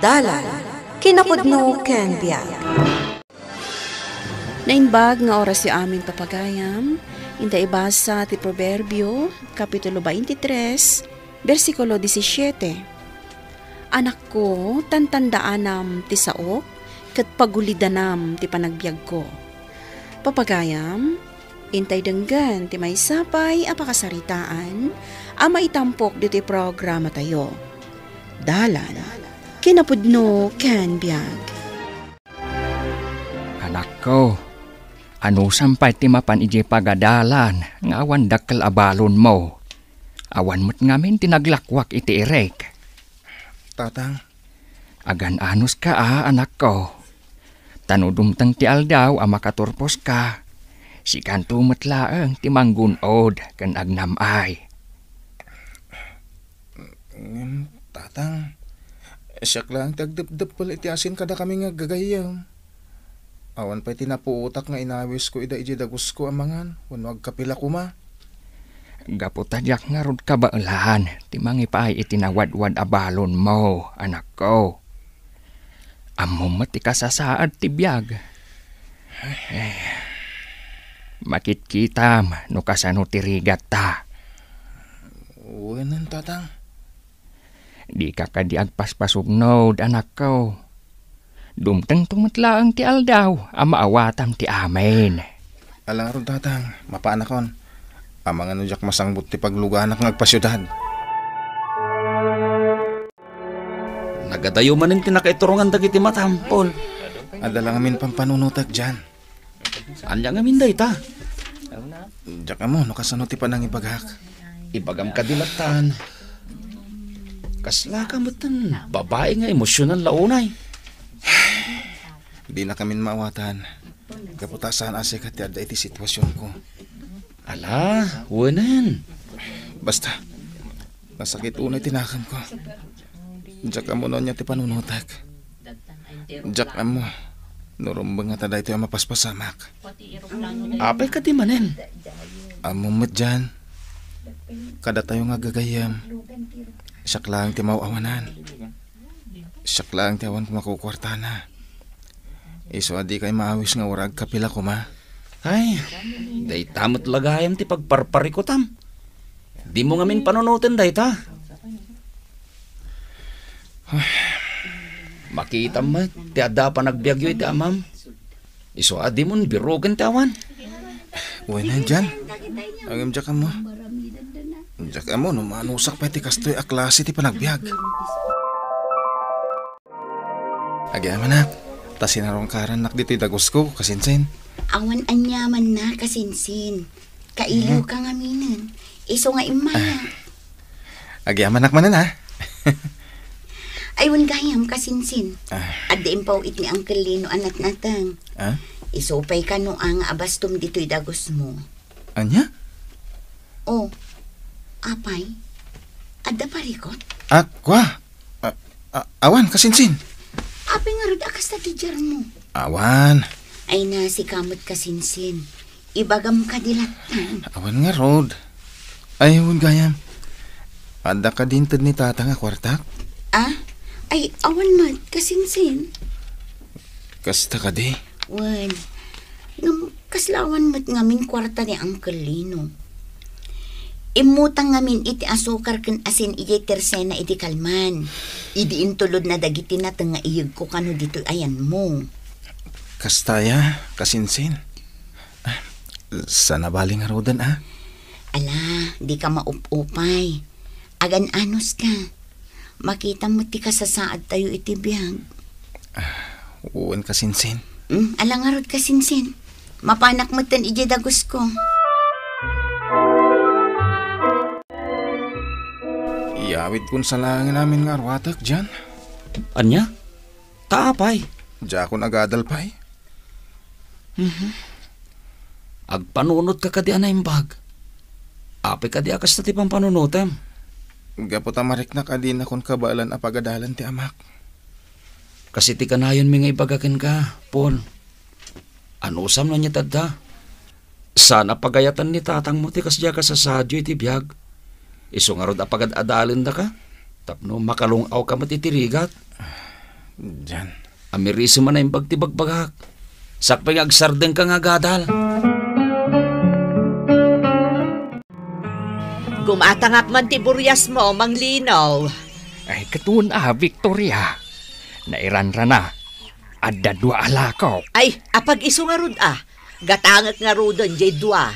Dalan, kinapudno ken biag. Nainbag nga oras si amin papagayam, inda ibasa ti Proverbio, Kapitulo 23, versikulo 17. Anak ko, tantandaanam ti saok, ket pagulidanam ti panagbiag ko. Papagayam, intay denggan ti may sapay apakasaritaan, ama itampok diti programa tayo. Dalan, kinapudno ken biag. Anak ko, ano sampay ti mapan iji pagadalan, nga awan dakkel abalon mo. Awan mo't ngamin tinaglakwak iti irek. Tatang, Agan anos ka anak ko. Tanudumtang ti aldaw makaturpos ka. Si kanto matlaang ti manggunod kan agnamay. tatang, siyak lang tagdap-dap pala iti asin kada kami nga gagayam. Awan pa'y tinapuutak nga inawis ko ida iji dagus ko amangan, wano agkapila ko ma. Gaputadyak nga rod kabaalahan, ti mangipay itinawad-wad abalon mo, anak ko. Amo mati kasasaad ti biyag. Makitkitam no kasano ti rigat ta. Uwanan tatang. Di ka kadi agpaspasugnod, anak ko. Dumteng tumatlaang ti aldaw, amaawatam ti amen. Alang ron tatang, mapaanakon. Amang ano jak masangbot ti pagluganak ng agpasyudad. Nagadayo manin tinakaiturungan dagiti matampol. Adala ngamin pampanunutak dyan. Anya ngamin day ta? Jak mo, no kasano ti panang ibagak. Ibagam kadilatan. Kasla ka matan, babae nga emosyonan launay. Di na kami maawatan. Kaputasan asa ka ti adda iti sitwasyon ko. Ala, wanan. Basta, nasakit unay tinakam ko. Jak amo no niya ti panunutak. Jak amo, nurumbang nga tada ito yung mapaspasamak. Apay ka di manen. Amo mat dyan. Kada tayo nga gagayam. Siyak lang ti mauawanan. Siyak lang ti awan kumakukwarta na. Iso adi kay maawis nga urag kapila ko ma. Ay, day tamot lagayam ti pagparpari ko tam. Di mo ngamin panunutin day ta. Makita mo, ti adda pa nagbiagyo iti amam. Iso adi mo birugan ti awan. Uy na dyan. Agam jak mo. Jak mo, no manusak pa ti kastoy a klase ti panagbiag. Agam anak. Ta sinarong karan nak dito'y dagos ko, kasinsin. Awan anyaman na, kasinsin. Kailiw ka nga minan. Iso nga imaya. Agyaman nak manan ha. Aywan gayam, kasinsin. Adaim paw iti Uncle Lino anak natang. Isupay ka no ang abastom dito'y dagos mo. Anya? Oh, apay? Adda parikot? Kwa? Awan, kasinsin. Apay nga rod akas na tijar mo. Awan. Ay na si kamot kasinsin. Ibagam ka dilatan. Awan nga rod. Ayun gayam. Ada ka din tad ni tata nga kwartak? Ay awan mat kasinsin. Kasta ka di? Wan. Ngam kaslawan mat ngamin kwarta ni Uncle Lino. Imutang ngamin iti asukar ken asin iti tersena iti kalman. Idi intulod na dagiti na nga iyag ko kano dito ayan mo. Kastaya, kasinsin. Sana baling arudan Ala, di ka maup-upay. Agan anos ka. Makita mo ti kasasaad tayo iti biyag. Uwan kasinsin. Alang arod kasinsin. Mapanak mo tan iti dagos ko. Iyawid kun sa langin namin nga arwatak dyan. Anya? Taapay. Diya ako nagadalpay. Agpanunod ka kadi anay imbag. Apay kadi akas na ti pampanunutem. Gaputa mariknak adin akong kabalan a pagadalan ti amak. Kasi ti kanayon mi nga ibagakin ka, Paul. Ano usam na niya tadda? Sana pagayatan ni tatang mo ti kasya ka sa sadyo iti biyag. Iso nga rod apagad adalin da ka. Tapno makalungaw ka matitirigat. Jan. Amiriso man na yung pagtibagbagak. Sakpay agsardeng ka nga gadal. Gumatangak man ti buryas mo, Mang Linaw. Ay katun Victoria. Nairanra na. Adda dua alakaw. Ay, apag iso nga rod Gatangak nga rodon, jay dua.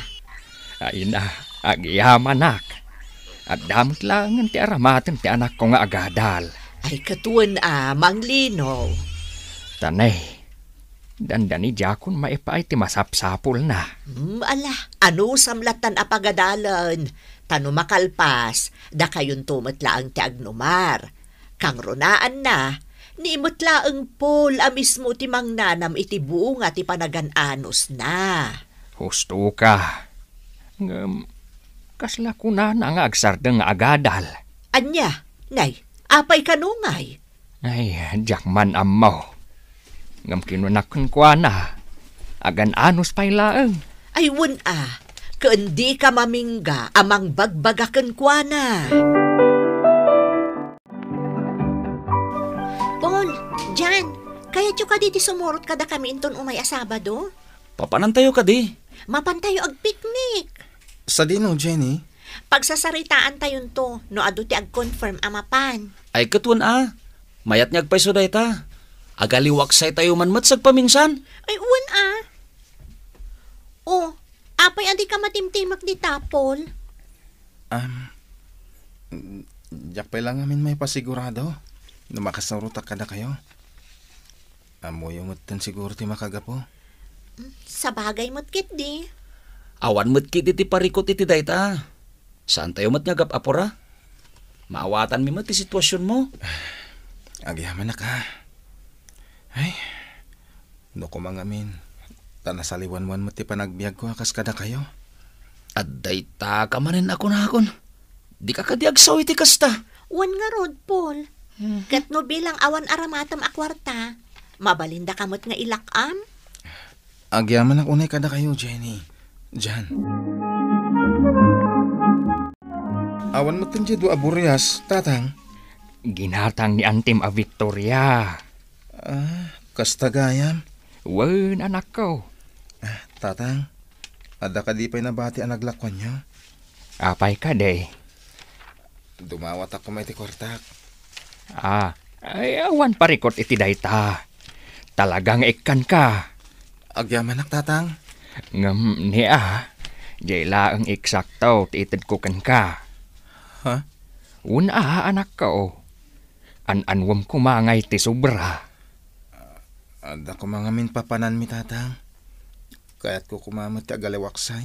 Ay na, agiyamanak. At damot lang ti aramaten ti anak ko nga agadal. Ay, katuan Mang Linaw. Tanay, dandani jakon maipaay ti masapsapol na. Ala, ano samlatan apagadalan? Tano makalpas, da kayon tumatlaang ti agnumar. Kang runaan na, niimot laang Paul mismo ti mangnanam iti buong ti panagananos na. Husto ka. Kasla ko na nga agsardeng nga agadal. Anya, nay, apay kanungay. Ay, jakman amaw. Ngam kinunakon ko na. Agan anos pa'y laeng. Ay, kundi ka mamingga amang bagbagaken kwa na. Paul, Jan, kaya tiyo ka diti sumurot kada kami inton umay asabado? Papanantayo ka di. Mapantayo ag picnic. Sa dino, Jenny? Pagsasaritaan tayon to, no adu ti ag-confirm amapan. Ay katuan mayat niya agpaiso day ta. Agaliwaksay tayo man matsag paminsan. Ay, Oh, apay adi ka matimtimak di Paul. Jakpay lang amin may pasigurado. Na makasarutak kada kayo. Amo yung matan siguro ti makagapo. Sa bagay mo't kit di. Awan mo't kit iti parikot iti day ta. Saan tayo mat nga apora? Maawatan mi mat ti sitwasyon mo. Agyaman na ka. Ay, no ko mangamin. Tanasaliwan-wan mo ti panagbiag ko akas kada kayo. Adday ta kamanin ako na akon. Di ka kadiagsaw iti kasta. Wan nga rod, Paul. Kat no bilang awan aramatam akwarta, mabalinda kamot nga ilakam. Agyaman ako na kada kayo, Jenny. Jan. Awan mo tanji do aburyas, tatang. Ginatang ni Antim Victoria. Kastagayam. Wen anak ko. Tatang, ada ka di pa'y nabati ang naglakwan nyo? Apay ka day. Dumawat ako may ti kwartak. Ay awan parikot iti dayta. Talagang ikan ka. Agyaman tatang. Ngam ni jayla ang eksakto ti itid ko kan ka. Ha? Anak ko. Anwam kumangay ti sobra. Ada ko mga minpapanan mi tatang. Kaya't ko kumamat ti agaliwaksay.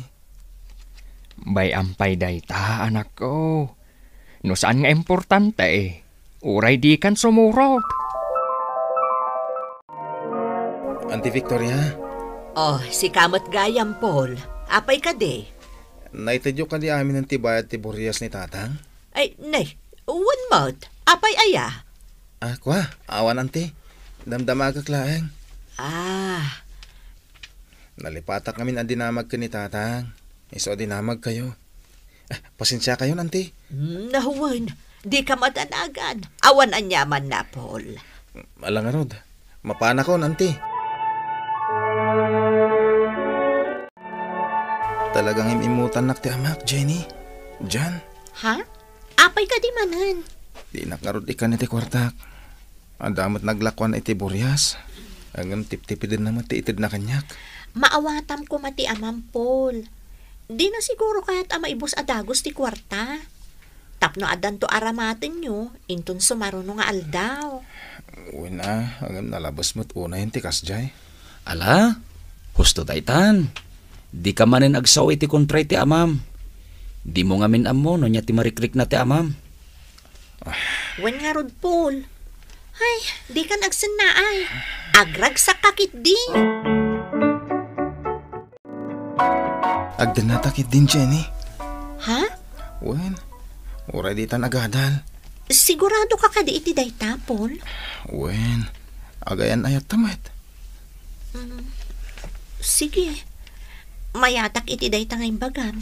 Bay ampay dayta anak ko. No saan nga importante uray di kan sumurot. Auntie Victoria. Oh, si kamot gayam, Paul. Apay ka de. Naitadyo ka di amin ng tibayad ti buryas ni tatang? Ay, nay, one month. Apay aya. Kwa, awan auntie. Damdamagak laeng. Nalipatak namin ang dinamag ka ni tatang. Iso dinamag kayo. Pasensya kayo, auntie. Nahuwan, di ka matanagan. Awan anyaman na, Paul. Alangarod, mapana ko, auntie. Talagang imimutan nak ti amak, Jenny. Jan. Ha? Apay ka di manan. Di nakarod ikan iti kwartak. Adamot naglakwan iti buryas. Hanggang tip-tipi din naman ti itid na kanyak. Maawatam ko mati amam, Paul. Di na siguro kaya't maibos adagos ti kwarta. Tapno adan to aramatin nyo, intun sumaruno nga aldaw. Uy na, hanggang nalabas mo't una yung tikas jay. Ala, husto daytan. Di ka manin agsaw iti kontray ti amam. Di mo ngamin amo no niya ti marikrik na ti amam. Wen nga rod, Paul. Ay, di ka nagsan na ay. Agrag sa kakit di. Agdan natakit din, Jenny. Ha? Wen, uray di tan agadal. Sigurado ka ka di iti dayta, Paul? Wen, agayan ayat tamat. Sige. Mayatak iti dayta ngayong bagam.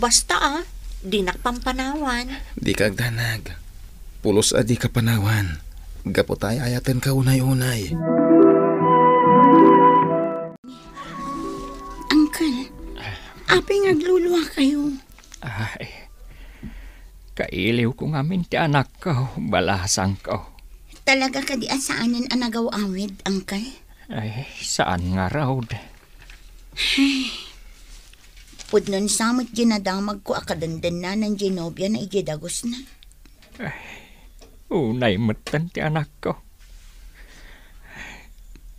Basta di nakpampanawan. Di ka agdanag. Pulos adi ka panawan. Gaputay ayatan ka unay-unay. Uncle, apay nagluluwa kayo. Ay, kailiw ko ngamin ti anak ko, balasang ko. Talaga ka di asaanan ang nagaw-awid, Uncle? Ay, saan nga raw? Pudnon samot ginadamag ko akadandan na ng Genovia na igidagos na. Unay matan ti anak ko.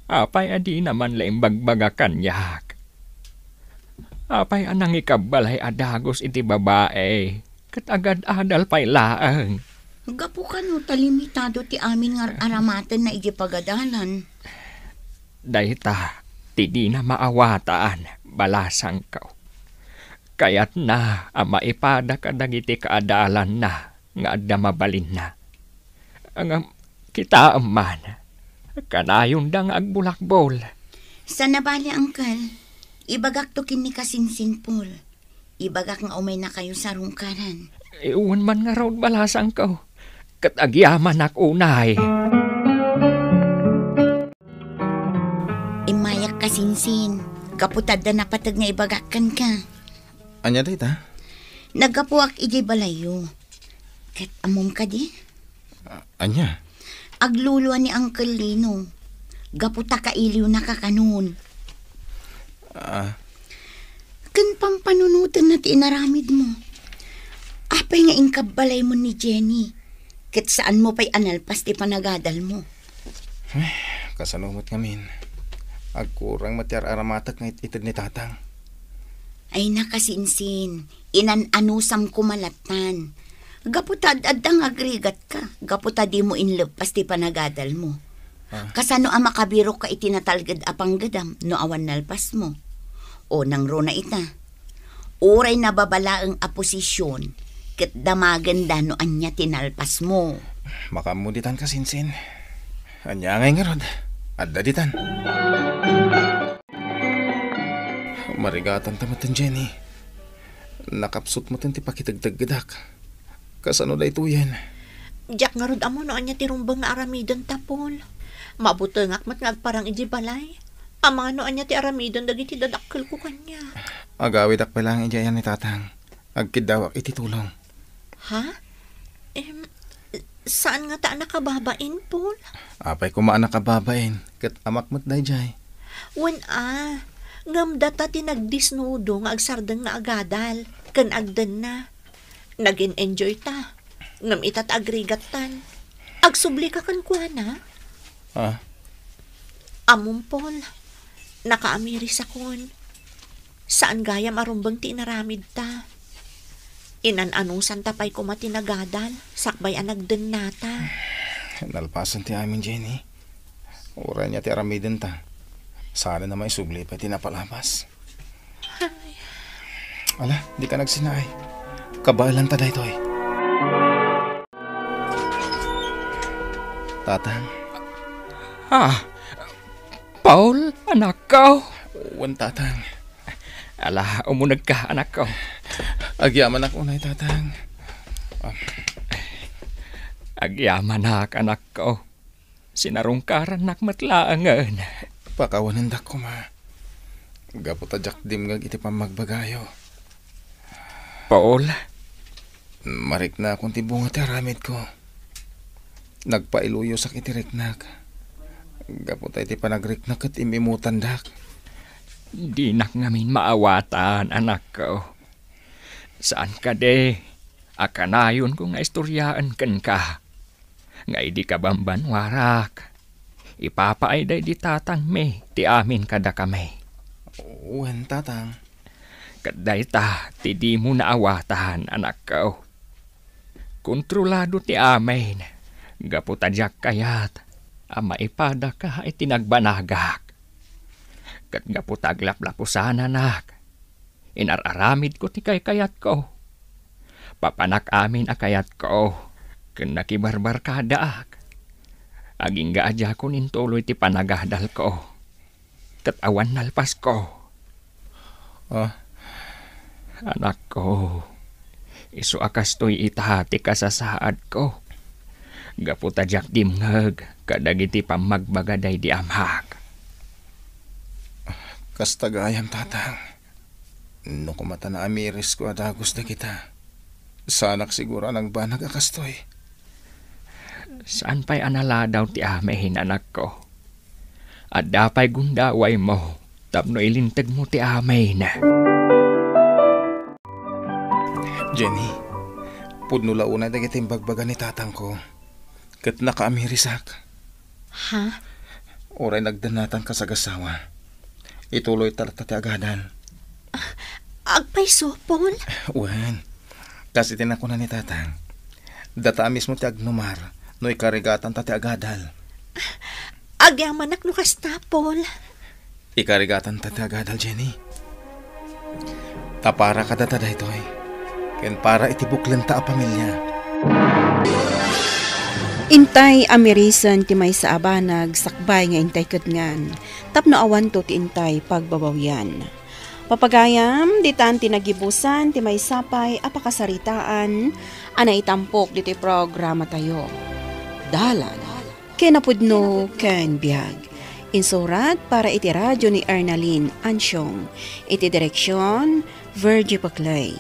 Apay adi naman laing bagbagakan yak. Apay anang ikabalay adagos iti babae. Kat agad adal pay laang. Gapo ka no, talimitado ti amin nga aramatan na igipagadalan. Dayta, ti di na maawataan, balasang ko. Kaya't na, maipada ka dagiti kaadalan na, nga adda mabalin na. Ang kita man, kanayon dang agbulakbol. Sa nabali, Uncle, ibagak to kin ni Kasinsin Paul. Ibagak nga umay na kayo sa rungkaran. Iwan man nga raw balasang ko, kat agyaman ak unay. Imayak Kasinsin, kaputad na napatag nga ibagakan ka. Anya dayta? Nagapuak ijay balayo. Kat amom ka di? Anya? Agluluan ni Uncle Lino. Gaputa kailiw na kakanon. Kan pampanunutan na tinaramid mo. Apay nga ingkabalay mo ni Jenny. Kat saan mo pa'y analpas ti panagadal mo. Kasalumot ngamin. Agkurang matyar aramatak nga itid ni tatang. Ay nakasinsin, inananusam kumalatan. Gaputad adang agrigat ka. Gaputad di mo inlagpas ti panagadal mo. Kasano ang makabiro ka itinatalgad apang gadam no awan nalpas mo. O nang rona ita. Uray nababala ang aposisyon. Kat damaganda no anya tinalpas mo. Makamuditan ka, Sinsin. Anya ngay nga rod. Adda ditan. Marigatan tamatan, Jenny. Nakapsut mo ti pakitagdaggadak. Kasano da ito yan? Jack nga rod amo no anya tirumbang na aramidon tapol. Mabutengak mat ngagparang iji balay. Amang ano anya ti aramidon dagiti dadakkel ko kanya. Agawid ak pa lang ijayan ni tatang. Agkidawak iti tulong. Ha? Saan nga ta nakababain, Paul? Apay kumaan nakababain. Kat amak mat day jay. Wen ngamda ta tinagdisnudo nga agsardeng nga agadal. Kan agdan na. Nagin-enjoy ta. Ngam itat agrigatan. Agsubli ka kan kuana? Amon, Paul. Nakaamiri sa kon. Saan gaya marumbang tinaramid ta? Inan-anusan tapay ko matinagadal. Sakbay anagden nata. Nalpasan ti amin, Jenny. Ura niya ti aramidin ta. Sana na may subli pa tinapalabas. Ala, di ka nagsinay. Kabalan ta dayto eh. Tatang. Paul, anak ko. Wan tatang. Ala, umunag ka, anak ko. Agyaman ako na tatang. Agyaman ak, anak ko. Sinarungkaran nak matlaangan. Pakawanan dak ko, ma. Gaputadyak dimgag iti pamagbagayo. Paul. Marik na akong tibunga ti aramid ko. Nagpailuyo sak iti riknak. Gaputay ti panagriknak at imimutan dak. Di nak ngamin maawatan, anak ko. Saan ka de? Akanayon ko nga istoryaan kan ka. Nga di ka bamban warak. Ipapaay day di tatang me, ti amin kada kami. Uwan tatang. Kaday ta, ti di mo naawatan, anak ko. Kontrolado ti amin. Gaputadyak kayat. Ama ipada ka ay tinagbanagak. Kat gaputaglap-lapusan, anak. Inararamid ko ti kayat ko. Papanak amin akayat ko. Ken nakibarbar kadaak. Aging gaadya ko nintuloy ti panagadal ko. Kat awan nalpas ko. Anak ko, isu akas to'y itahati ka sa saad ko. Gaputadyak dimngeg, kadagiti pamagbagaday di amhak. Kastagayam tatang. No kumata na amiris ko adagos na kita. Sanak siguro nang banag akastoy. Saan pa'y anala daw ti amehin anak ko? At dapay gundaway mo, tapno ilintag mo ti amehin. Jenny, pudno launa dagiting bagbaga ni tatang ko. Kat nakaamirisak. Ha? Oray nagdanatan ka sa gasawa. Ituloy talata ti agadan. Agpay sopol? Wen, kasi tinako na ni tatang. Data mismo ti agnumar, no ikarigatan ta ti agadal. Agyamanak no kastapol. Ikarigatan ta ti agadal, Jenny. Tapara ka data daytoy. Ken para itibuklen ta a pamilya. Intay amirisan ti may sa abanag sakbay nga intay kadngan. Tapno awan to ti intay pagbabawyan. Papagayam, ditan tinagibusan, ti may sapay, apakasaritaan, ana itampok diti programa tayo. Dalan, kinapudno, ken biyag. Insurat para iti radyo ni Ernaline Ansyong. Iti direksyon, Virgie Paclay.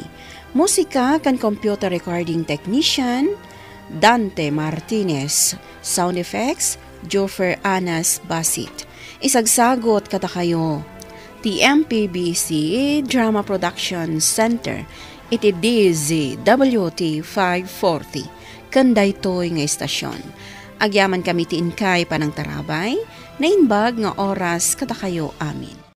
Musika kan computer recording technician, Dante Martinez. Sound effects, Jofer Anas Basit. Isagsagot kata kayo, TMPBC Drama Production Center, iti DZWT 540, kanday toy nga istasyon. Agyaman kami ti inkay panang tarabay, na inbag nga oras kata kayo amin.